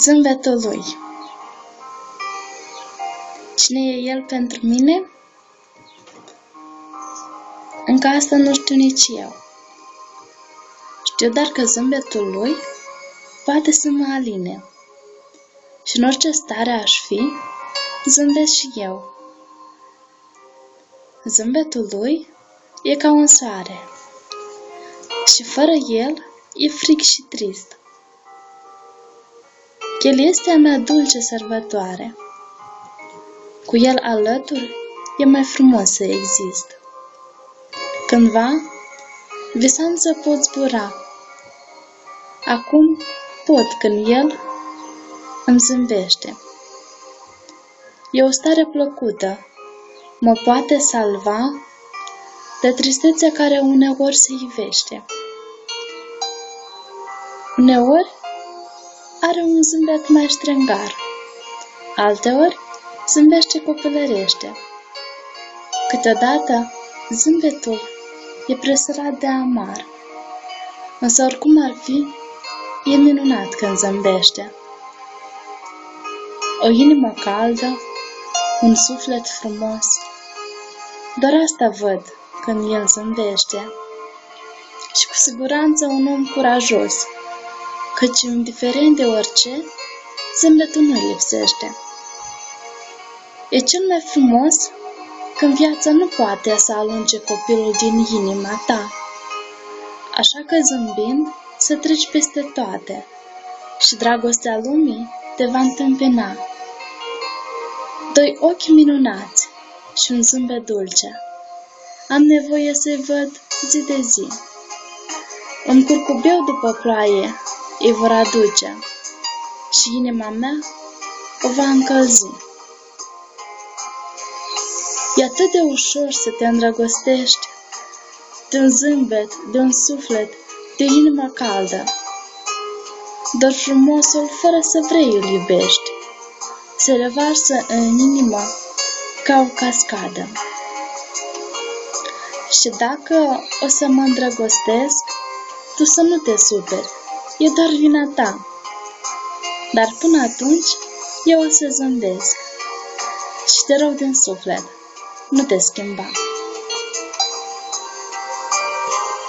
Zâmbetul lui. Cine e el pentru mine? Încă asta nu știu nici eu. Știu doar că zâmbetul lui poate să mă aline. Și în orice stare aș fi, zâmbesc și eu. Zâmbetul lui e ca un soare. Și fără el e frig și trist. El este a mea dulce sărbătoare. Cu el alături e mai frumos să exist. Cândva visam să pot zbura. Acum pot când el îmi zâmbește. E o stare plăcută, mă poate salva de tristețea care uneori se ivește. Uneori are un zâmbet mai ștrengar, alteori zâmbește copilărește. Câteodată zâmbetul e presărat de amar, însă oricum ar fi, e minunat când zâmbește. O inimă caldă, un suflet frumos, doar asta văd când el zâmbește. Și cu siguranță un om curajos, căci indiferent de orice, zâmbetul nu lipsește. E cel mai frumos când viața nu poate să alunge copilul din inima ta. Așa că zâmbind să treci peste toate și dragostea lumii te va întâmpina. Doi ochi minunați și un zâmbet dulce. Am nevoie să-i văd zi de zi. Un curcubeu după ploaie îi vor aduce și inima mea o va încălzi. E atât de ușor să te îndrăgostești de un zâmbet, de un suflet, de o inimă caldă. Doar frumosul, fără să vrei, îl iubești. Se revarsă în inimă ca o cascadă. Și dacă o să mă îndrăgostesc, tu să nu te superi, e doar vina ta. Dar până atunci, eu o să zâmbesc. Și te rog din suflet, nu te schimba.